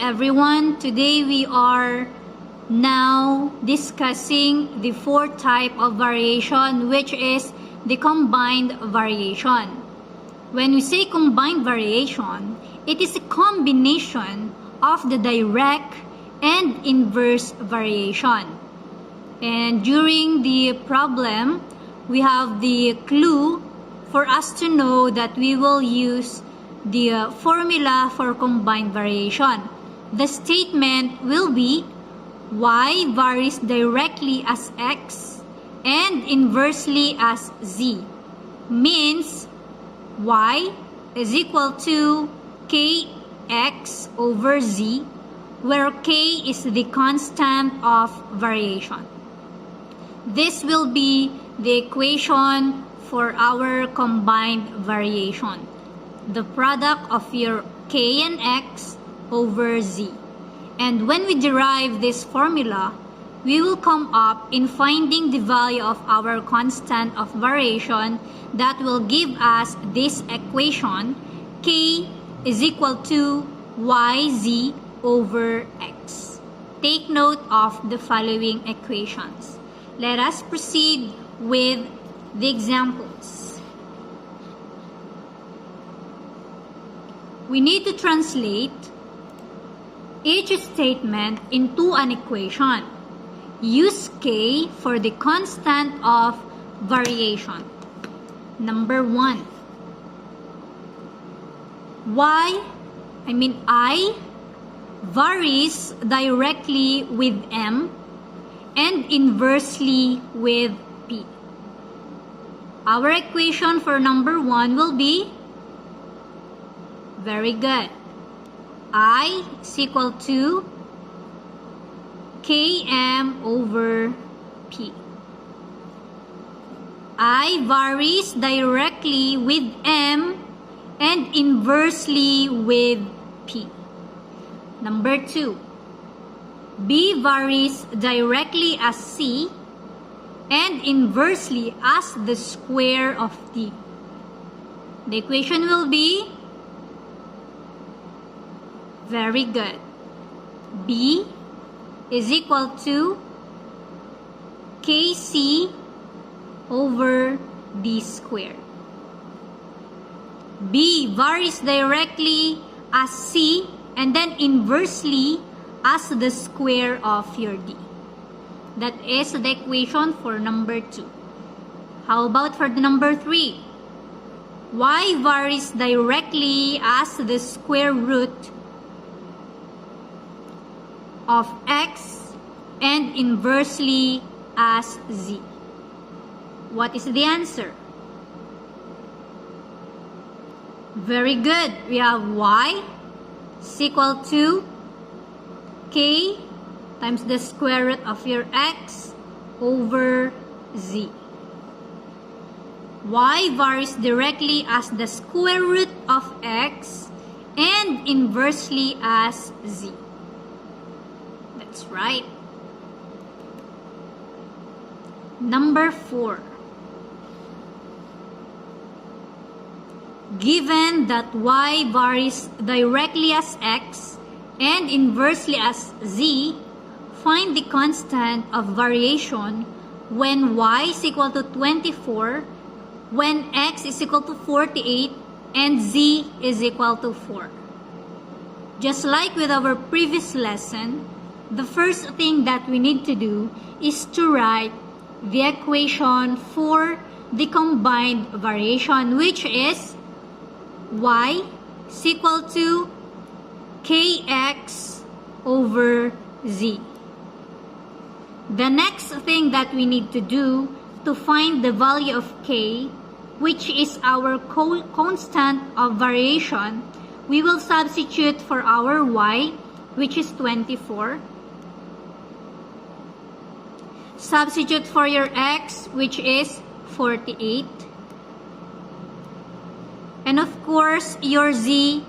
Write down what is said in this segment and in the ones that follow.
everyone. Today we are now discussing the fourth type of variation, which is the combined variation. When we say combined variation, it is a combination of the direct and inverse variation. And during the problem, we have the clue for us to know that we will use the formula for combined variation. The statement will be y varies directly as x and inversely as z. Means y is equal to kx over z, where k is the constant of variation. This will be the equation for our combined variation. The product of your k and x over z. And when we derive this formula, we will come up in finding the value of our constant of variation that will give us this equation, k is equal to yz over x. Take note of the following equations. Let us proceed with the examples. We need to translate each statement into an equation. Use k for the constant of variation. Number 1. I varies directly with m and inversely with p. Our equation for number 1 will be very good. I is equal to km over p. I varies directly with m and inversely with p. Number 2. B varies directly as c and inversely as the square of t. The equation will be very good. B is equal to kc over d squared. B varies directly as c and then inversely as the square of your d. That is the equation for number 2. How about for the number 3? Y varies directly as the square root of x and inversely as z. What is the answer? Very good. We have y is equal to k times the square root of your x over z. Y varies directly as the square root of x and inversely as z. That's right. Number 4. Given that y varies directly as x and inversely as z, find the constant of variation when y is equal to 24, when x is equal to 48, and z is equal to 4. Just like with our previous lesson, the first thing that we need to do is to write the equation for the combined variation, which is y is equal to kx over z. The next thing that we need to do to find the value of k, which is our constant of variation, we will substitute for our y, which is 24. Substitute for your x, which is 48. And of course, your z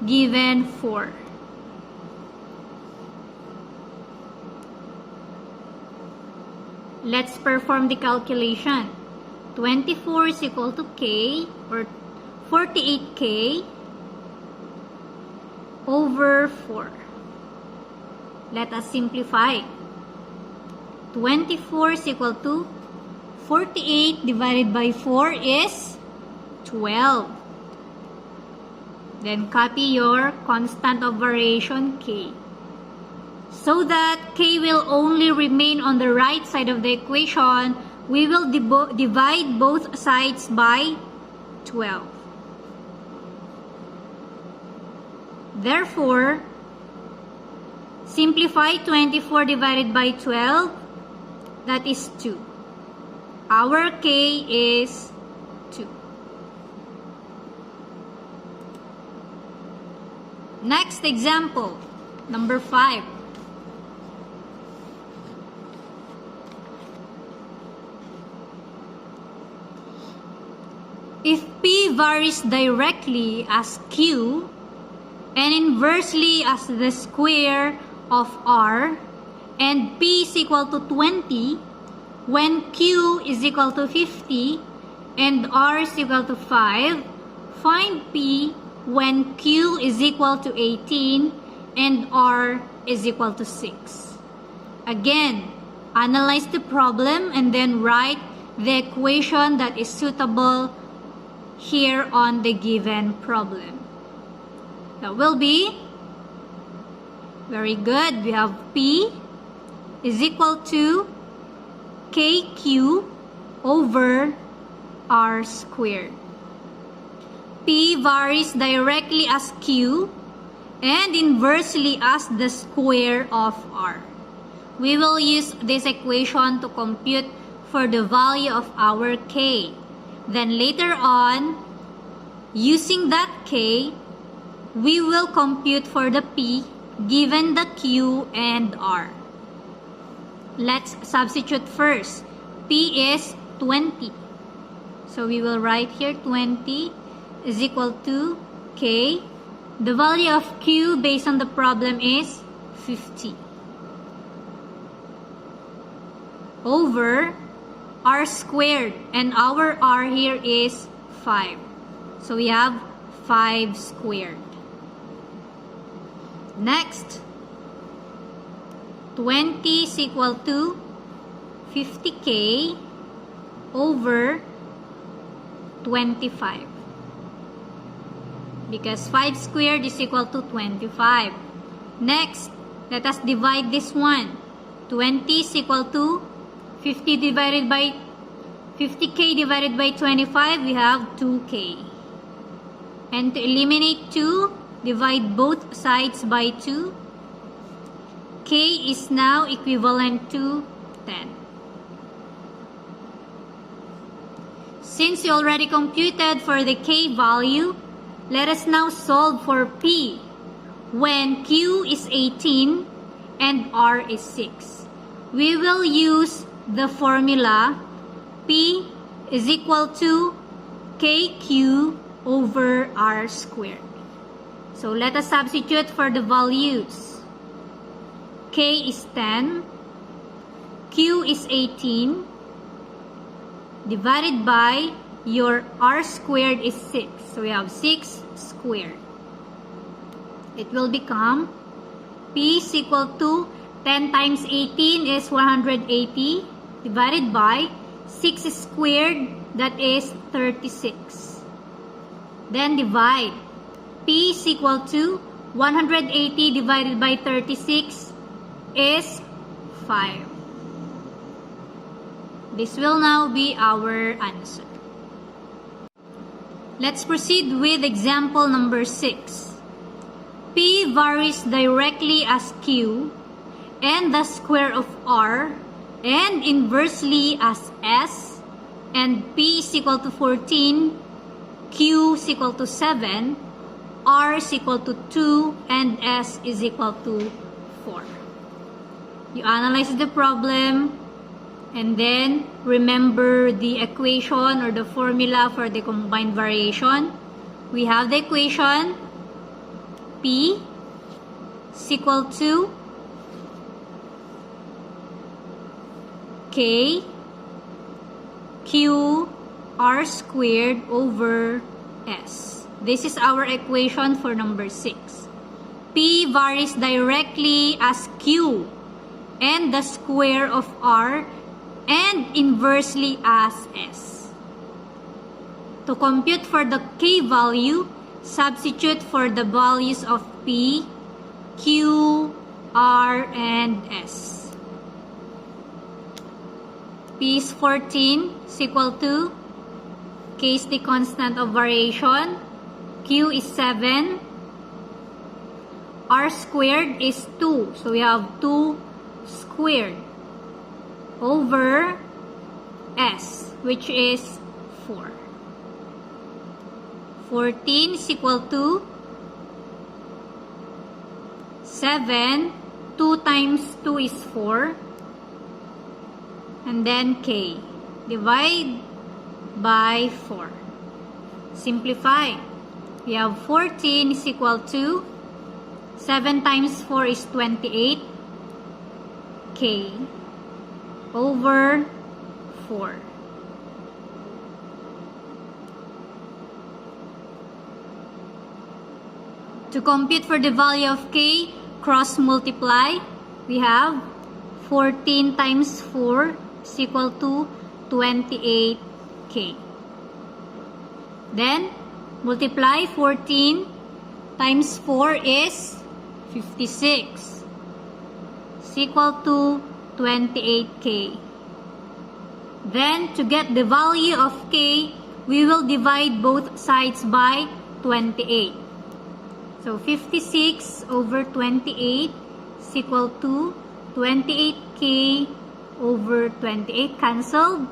given 4. Let's perform the calculation. 24 is equal to k, or 48k over 4. Let us simplify. 24 is equal to 48 divided by 4 is 12. Then copy your constant of variation k. So that k will only remain on the right side of the equation, we will divide both sides by 12. Therefore, simplify 24 divided by 12, that is 2. Our k is 2. Next example, number 5. If P varies directly as Q and inversely as the square of R, and P is equal to 20 when Q is equal to 50 and R is equal to 5, find P when Q is equal to 18 and R is equal to 6. Again, analyze the problem and then write the equation that is suitable here on the given problem. That will be, very good, we have P is equal to KQ over R squared. P varies directly as Q and inversely as the square of R. We will use this equation to compute for the value of our K. Then later on, using that K, we will compute for the P given the Q and R. Let's substitute first. P is 20. So we will write here 20 is equal to K. The value of Q based on the problem is 50. Over R squared, and our R here is 5. So we have 5 squared. Next, 20 is equal to 50K over 25. Because 5 squared is equal to 25. Next, let us divide this one. 20 is equal to 50K divided by 25, we have 2K. And to eliminate 2, divide both sides by 2. K is now equivalent to 10. Since you already computed for the K value, let us now solve for P when Q is 18 and R is 6. We will use the formula P is equal to KQ over R squared. So let us substitute for the values. K is 10, Q is 18, divided by your R squared is 6. So we have 6 squared. It will become P is equal to 10 times 18 is 180 divided by 6 squared, that is 36. Then divide. P is equal to 180 divided by 36 is 5. This will now be our answer. Let's proceed with example number 6. P varies directly as Q and the square of R and inversely as S, and P is equal to 14, Q is equal to 7, R is equal to 2, and S is equal to 4. You analyze the problem and then remember the equation or the formula for the combined variation. We have the equation P is equal to K Q R squared over S. This is our equation for number 6. P varies directly as Q and the square of R and inversely as S. To compute for the K value, substitute for the values of P, Q, R, and S. P is 14 is equal to, K is the constant of variation, Q is 7, R squared is 2, so we have 2 squared over S, which is 4. 14 is equal to 7, 2 times 2 is 4, and then K. Divide by 4. Simplify. We have 14 is equal to 7 times 4 is 28, K over 4. To compute for the value of K, cross multiply. We have 14 times 4 is equal to 28K. Then, multiply 14 times 4 is 56. Is equal to 28K. Then, to get the value of K, we will divide both sides by 28. So, 56 over 28 is equal to 28K over 28. Cancelled.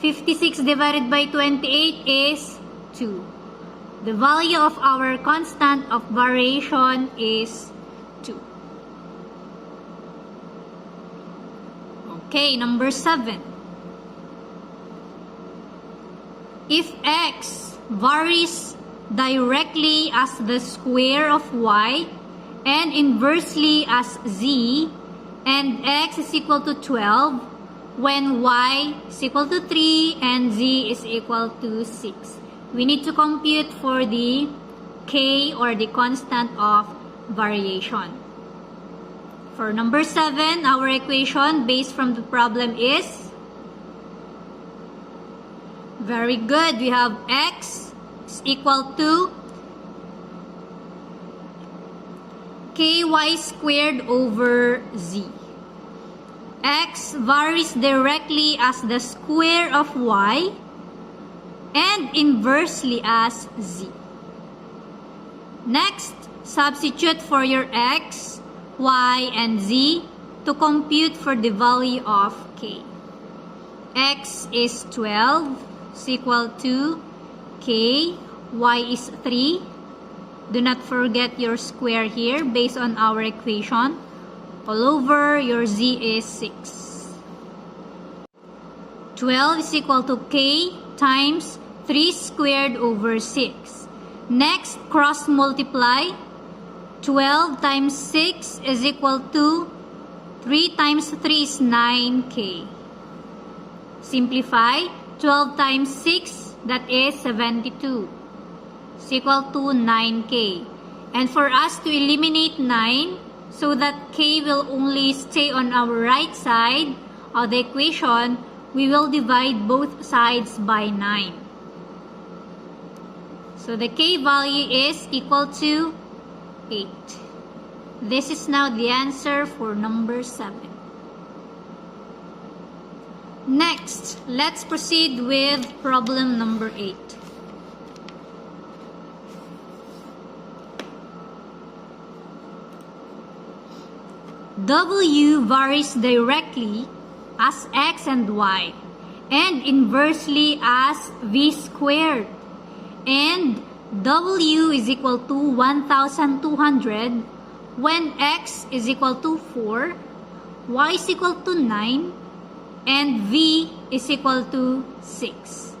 56 divided by 28 is 2. The value of our constant of variation is 2. Okay, number 7. If x varies directly as the square of y and inversely as z, and x is equal to 12 when y is equal to 3 and z is equal to 6. We need to compute for the k, or the constant of variation. For number 7, our equation based from the problem is, very good, we have x is equal to ky squared over z. X varies directly as the square of y and inversely as z. Next, substitute for your x, y, and z to compute for the value of k. X is 12 is equal to k, y is 3. Do not forget your square here based on our equation. All over, your z is 6. 12 is equal to k times 3 squared over 6. Next, cross multiply. 12 times 6 is equal to 3 times 3 is 9k. Simplify. 12 times 6, that is 72. Is equal to 9k. And for us to eliminate 9, so that k will only stay on our right side of the equation, we will divide both sides by 9. So the k value is equal to 8. This is now the answer for number 7. Next, let's proceed with problem number 8. W varies directly as x and y and inversely as v squared, and w is equal to 1,200 when x is equal to 4, y is equal to 9, and v is equal to 6.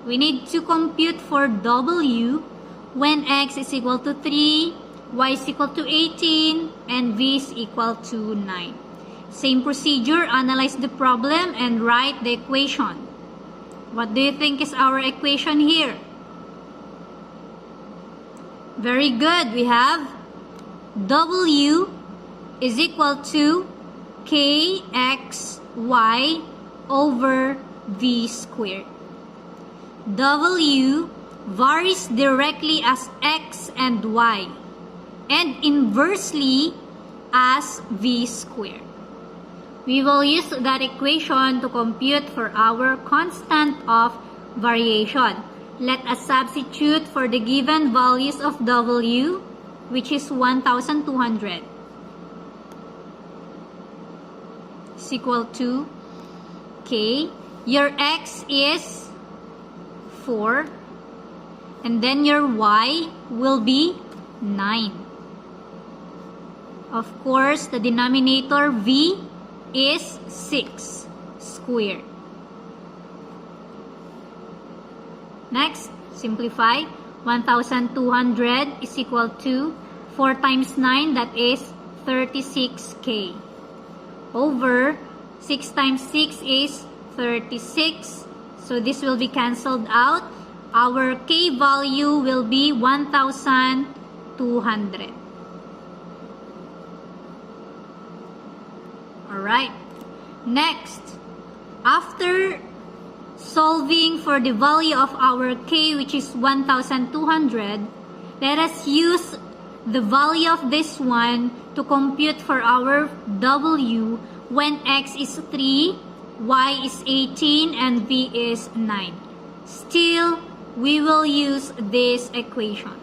We need to compute for w when x is equal to 3, y is equal to 18, and v is equal to 9. Same procedure, analyze the problem and write the equation. What do you think is our equation here? Very good. We have W is equal to kxy over v squared. W varies directly as x and y, and inversely as v squared. We will use that equation to compute for our constant of variation. Let us substitute for the given values of W, which is 1,200. Is equal to K. Your X is 4. And then your Y will be 9. Of course, the denominator V is 6 squared. Next, simplify. 1,200 is equal to 4 times 9, that is 36K. Over 6 times 6 is 36. So this will be cancelled out. Our K value will be 1,200. Alright. Next, after solving for the value of our K, which is 1,200, let us use the value of this one to compute for our W when X is 3, Y is 18, and V is 9. Still, we will use this equation.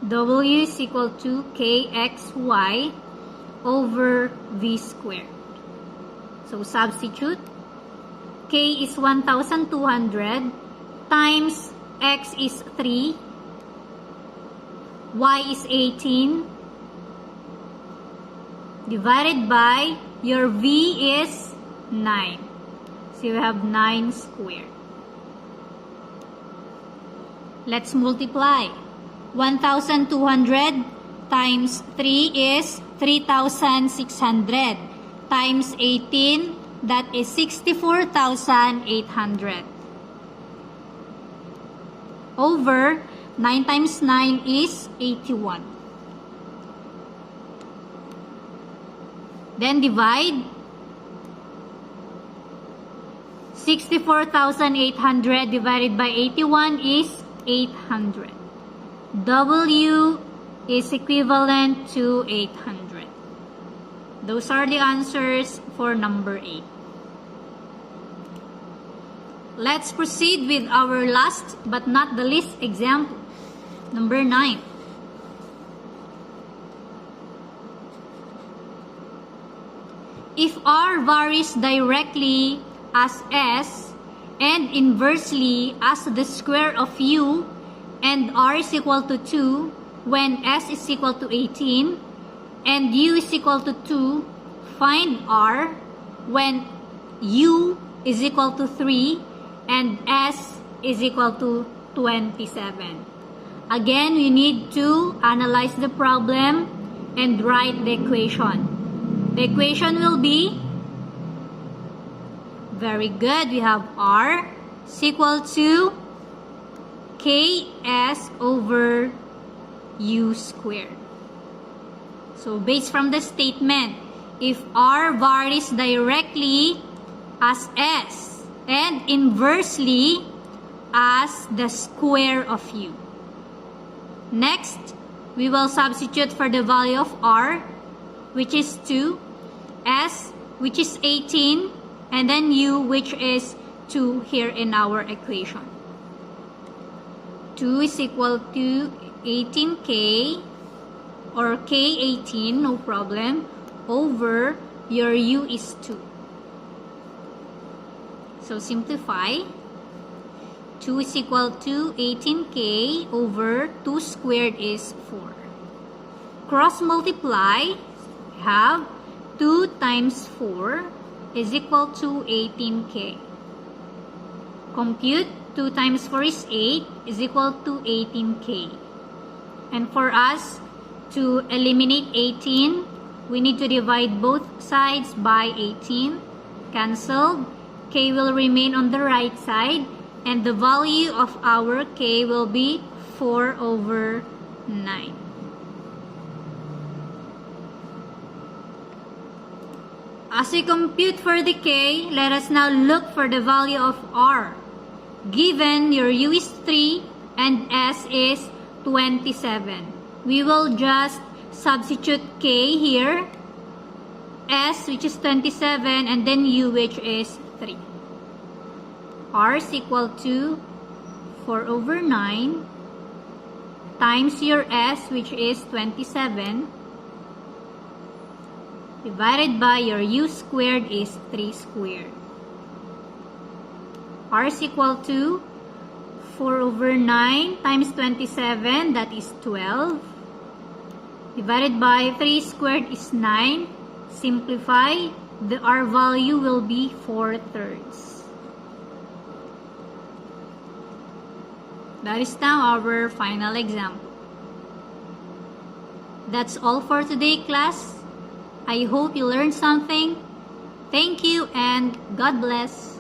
W is equal to KXY over V squared. So substitute. K is 1,200 times X is 3, Y is 18, divided by your V is 9. So you have 9 squared. Let's multiply. 1,200 times 3 is 3,600 times 18, that is 64,800. Over 9 times 9 is 81. Then divide. 64,800 divided by 81 is 800. W is equivalent to 800. Those are the answers for number 8. Let's proceed with our last but not the least example. Number 9. If R varies directly as S and inversely as the square of U, and R is equal to 2 when S is equal to 18 and U is equal to 2, find R when U is equal to 3 and S is equal to 27. Again, we need to analyze the problem and write the equation. The equation will be, very good, we have R is equal to KS over U squared. So based from the statement, if R varies directly as S and inversely as the square of U. Next, we will substitute for the value of R, which is 2, S, which is 18, and then U, which is 2 here in our equation. 2 is equal to 18K, or K18, no problem, over your U is 2. So simplify. 2 is equal to 18K over 2 squared is 4. Cross multiply, have 2 times 4 is equal to 18K. Compute 2 times 4 is 8 is equal to 18K. And for us to eliminate 18, we need to divide both sides by 18. Cancelled. K will remain on the right side, and the value of our K will be 4 over 9. As we compute for the k, let us now look for the value of r. Given your u is 3 and s is 27. We will just substitute k here, s which is 27, and then u which is 3. R is equal to 4/9 times your s which is 27 divided by your u squared is 3 squared. R is equal to 4/9 times 27, that is 12, divided by 3 squared is 9. Simplify, the R value will be 4/3. That is now our final example. That's all for today, class. I hope you learned something. Thank you and God bless.